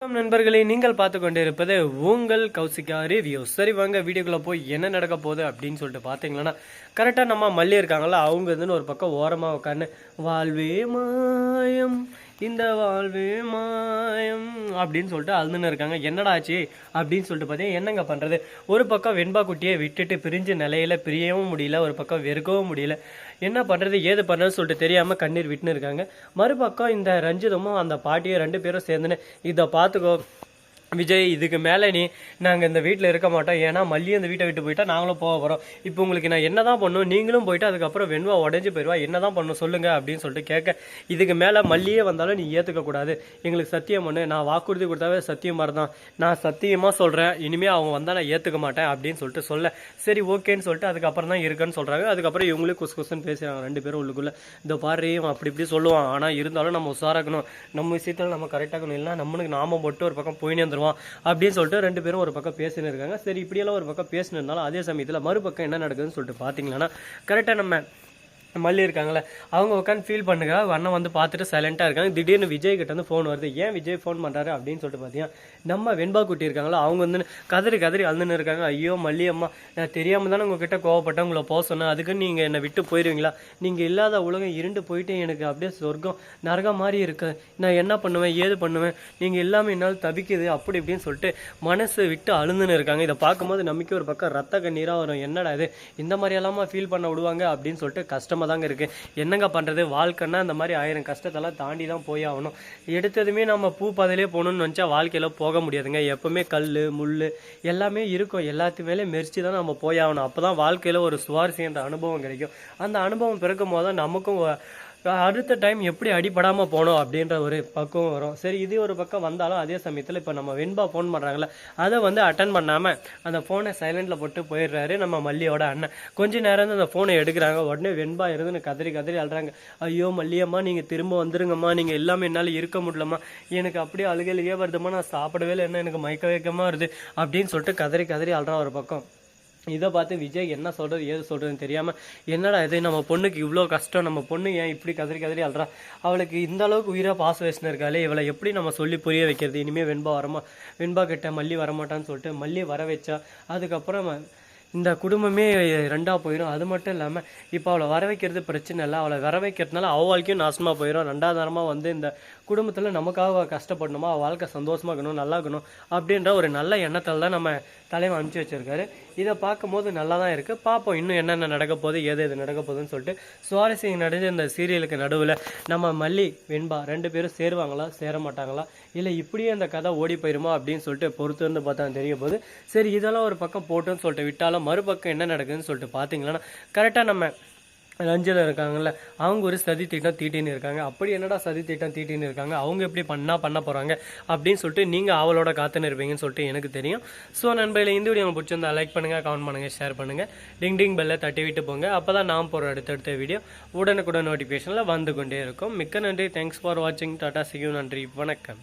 நண்பர்களே, நீங்கள் பார்த்து கொண்டிருப்பது உங்கள் கௌசிகா ரிவ்யூ. சரி வாங்க வீடியோக்குள்ள போய் என்ன நடக்க போகுது அப்படின்னு சொல்லிட்டு பார்த்தீங்கன்னா, கரெக்டாக நம்ம மல்லி இருக்காங்களா, அவங்க வந்து ஒரு பக்கம் ஓரமாக உட்காந்து வாழ்வே மாயம் இந்த வாழ்வே மாயம் அப்படின்னு சொல்லிட்டு அழுதுன்னு இருக்காங்க. என்னடா ஆச்சு அப்படின்னு சொல்லிட்டு பார்த்தீங்கன்னா, என்னங்க பண்ணுறது, ஒரு பக்கம் வெண்பா குட்டியை விட்டுட்டு பிரிஞ்ச நிலையில பிரியவும் முடியல, ஒரு பக்கம் வெறுக்கவும் முடியல, என்ன பண்ணுறது ஏது பண்ணுறதுன்னு சொல்லிட்டு தெரியாமல் கண்ணீர் விட்டுன்னு இருக்காங்க. மறுபக்கம் இந்த ரஞ்சிதமும் அந்த பாட்டியும் ரெண்டு பேரும் சேர்ந்துன்னு இதை பார்த்துக்கோ விஜய், இதுக்கு மேலே நாங்கள் இந்த வீட்டில் இருக்க மாட்டோம், ஏன்னா மல்லியும் இந்த வீட்டை விட்டு போயிட்டா நாங்களும் போக போகிறோம். இப்போ உங்களுக்கு நான் என்ன தான் பண்ணும், நீங்களும் போயிட்டு அதுக்கப்புறம் வெண்பா உடஞ்சி போயிடுவா, என்ன தான் பண்ணணும் சொல்லுங்கள் அப்படின்னு சொல்லிட்டு கேட்க, இதுக்கு மேலே மல்லியே வந்தாலும் நீ ஏற்றுக்கக்கூடாது, எங்களுக்கு சத்தியம் பண்ணு, நான் வாக்குறுதி கொடுத்தாவே சத்தியம் மாதிரி தான், நான் சத்தியமாக சொல்கிறேன், இனிமேல் அவங்க வந்தால் நான் ஏற்றுக்க மாட்டேன் அப்படின்னு சொல்லிட்டு சொல்ல, சரி ஓகேன்னு சொல்லிட்டு அதுக்கப்புறம் தான் இருக்குன்னு சொல்கிறாங்க. அதுக்கப்புறம் இவங்களே குசுன்னு பேசுகிறாங்க ரெண்டு பேரும் உள்ளுக்குள்ளே. இந்த பாரு அப்படி இப்படி சொல்லுவான், ஆனால் இருந்தாலும் நம்ம உஷாராக்கணும், நம்ம விஷயத்தில் நம்ம கரெக்டாகணும், இல்லை நம்மளுக்கு நாம போட்டு ஒரு பக்கம் போயினே வந்துடும் அப்படின்னு சொல்லிட்டு ரெண்டு பேரும் ஒரு பக்கம் பேசினு இருக்காங்க. சரி இப்படியெல்லாம் ஒரு பக்கம் பேசினு இருந்தாலும் அதே சமயத்தில் மறுபக்கம் என்ன நடக்குதுன்னு சொல்லிட்டு பார்த்தீங்கன்னா, கரெக்டாக நம்ம மல்லி இருக்காங்களே, அவங்க உட்காந்து ஃபீல் பண்ணுங்க, அண்ணன் வந்து பார்த்துட்டு சைலண்டாக இருக்காங்க. திடீர்னு விஜய் கிட்ட வந்து ஃபோன் வருது. ஏன் விஜய் ஃபோன் பண்ணுறாரு அப்படின்னு சொல்லிட்டு பார்த்தீங்கன்னா, நம்ம வெண்பா குட்டி இருக்காங்களா, அவங்க வந்து கதறி அழுதுன்னு இருக்காங்க. ஐயோ மல்லி அம்மா, நான் தெரியாமல் தானே உங்ககிட்ட கோவப்பட்டேன், உங்களை போக சொன்னேன், அதுக்கு நீங்கள் என்னை விட்டு போயிடுவீங்களா, நீங்கள் இல்லாத உலகம் இருண்டு போயிட்டு எனக்கு அப்படியே சொர்க்கம் நரகம் மாதிரி இருக்கு, நான் என்ன பண்ணுவேன் ஏது பண்ணுவேன், நீங்கள் எல்லாமே என்னால் தவிக்குது அப்படி இப்படின்னு சொல்லிட்டு மனசு விட்டு அழுந்துன்னு இருக்காங்க. இதை பார்க்கும்போது நமக்கு ஒரு பக்கம் ரத்த கண்ணீராக வரும். என்னடா இது, இந்த மாதிரி எல்லாமா ஃபீல் பண்ண விடுவாங்க அப்படின்னு சொல்லிட்டு கஷ்டமாக தாங்க இருக்குது. என்னங்க பண்ணுறது, வாழ்க்கைன்னா இந்த மாதிரி 1000 கஷ்டத்தெல்லாம் தாண்டி தான் போய் ஆகணும். எடுத்ததுமே நம்ம பூ பாதையிலே போகணும்னு நினச்சா வாழ்க்கையில் போக முடியாதுங்க. எப்பவுமே கல் முள் எல்லாமே இருக்கும், எல்லாத்துமேலே மெரிச்சு தான் நம்ம போய் ஆகணும். அப்போ தான் வாழ்க்கையில் ஒரு சுவாரஸ்யன்ற அனுபவம் கிடைக்கும். அந்த அனுபவம் பிறக்கும் போது தான் நமக்கும் அடுத்த டைம் எப்படி அடிபடாமல் போகணும் அப்படின்ற ஒரு பக்குவம் வரும். சரி இது ஒரு பக்கம் வந்தாலும் அதே சமயத்தில் இப்போ நம்ம வெண்பா ஃபோன் பண்ணுறாங்களே, அதை வந்து அட்டன் பண்ணாமல் அந்த ஃபோனை சைலண்டில் போட்டு போயிடுறாரு நம்ம மல்லியோட அண்ணன். கொஞ்ச நேரம் அந்த ஃபோனை எடுக்கிறாங்க. உடனே வெண்பா இருந்துன்னு கதறி அழுறாங்க. ஐயோ மல்லியம்மா, நீங்கள் திரும்ப வந்துருங்கம்மா, நீங்கள் எல்லாமே என்னால் இருக்க முடியலம்மா, எனக்கு அப்படியே அழுகலையே வருதுமா, நான் சாப்பிடவே இல்லை, என்ன எனக்கு மயக்க வைக்கமாக வருது அப்படின்னு சொல்லிட்டு கதறி அழுறான் ஒரு பக்கம். இதை பார்த்து விஜய் என்ன சொல்கிறது ஏது சொல்கிறதுன்னு தெரியாமல், என்னடா இது, நம்ம பொண்ணுக்கு இவ்வளோ கஷ்டம், நம்ம பொண்ணு ஏன் இப்படி கதறி அழுறா, அவளுக்கு இந்த அளவுக்கு உயிராக பாச வச்சுன்னு இருக்காளே, இவளை எப்படி நம்ம சொல்லி புரிய வைக்கிறது, இனிமேல் வெண்பா கிட்ட மல்லி வரமாட்டான்னு சொல்லிட்டு மல்லி வர வச்சா அதுக்கப்புறம் இந்த குடும்பமே ரெண்டாக போயிடும். அது மட்டும் இல்லாமல் இப்போ அவளை வர வைக்கிறது பிரச்சனை இல்லை, அவளை வர வைக்கிறதுனால அவள் வாழ்க்கையும் நாசமாக போயிடும். ரெண்டாவது தரமாக வந்து இந்த குடும்பத்தில் நமக்காக கஷ்டப்படணுமா, அவள் வாழ்க்கை சந்தோஷமாக இருக்கணும், நல்லா இருக்கணும் அப்படின்ற ஒரு நல்ல எண்ணத்தில் தான் நம்ம தலைவன் அனுப்பிச்சி வச்சிருக்காரு. இதை பார்க்கும்போது நல்லா தான் இருக்குது. பார்ப்போம் இன்னும் என்னென்ன நடக்க போகுது, எது நடக்க போகுதுன்னு சொல்லிட்டு. சுவாரஸ்யம் நடந்த இந்த சீரியலுக்கு நடுவில் நம்ம மல்லி வெண்பா ரெண்டு பேரும் சேருவாங்களா சேர மாட்டாங்களா, இல்லை இப்படியே அந்த கதை ஓடி போயிருமா அப்படின்னு சொல்லிட்டு பொறுத்து வந்து பார்த்தா தெரிய போகுது. சரி இதெல்லாம் ஒரு பக்கம் போட்டுன்னு சொல்லிட்டு விட்டாலும் மறுபக்கம் என்ன நடக்குதுன்னு சொல்லிட்டு பார்த்தீங்கன்னா, கரெக்டாக நம்ம ரஞ்சிதம் இருக்காங்கல்ல, அவங்க ஒரு சதி திட்டம் தீட்டின்னு இருக்காங்க. அப்படி என்னடா சதி திட்டம் தீட்டின்னு இருக்காங்க, அவங்க எப்படி பண்ண போகிறாங்க அப்படின்னு சொல்லிட்டு நீங்கள் அவளோட காத்துன்னு இருப்பீங்கன்னு சொல்லிட்டு எனக்கு தெரியும். ஸோ நண்பர்களே, இந்த வீடியோ உங்களுக்கு பிடிச்சிருந்தா லைக் பண்ணுங்கள், கமெண்ட் பண்ணுங்கள், ஷேர் பண்ணுங்கள், டிங் பெல்லை தட்டி விட்டு போங்க. அப்போ தான் நான் போகிற அடுத்தடுத்த வீடியோ உடனுக்குடன் நோட்டிஃபிகேஷனில் வந்து கொண்டே இருக்கும். மிக்க நன்றி, தேங்க்ஸ் ஃபார் வாட்சிங், டாடா, see you, நன்றி, வணக்கம்.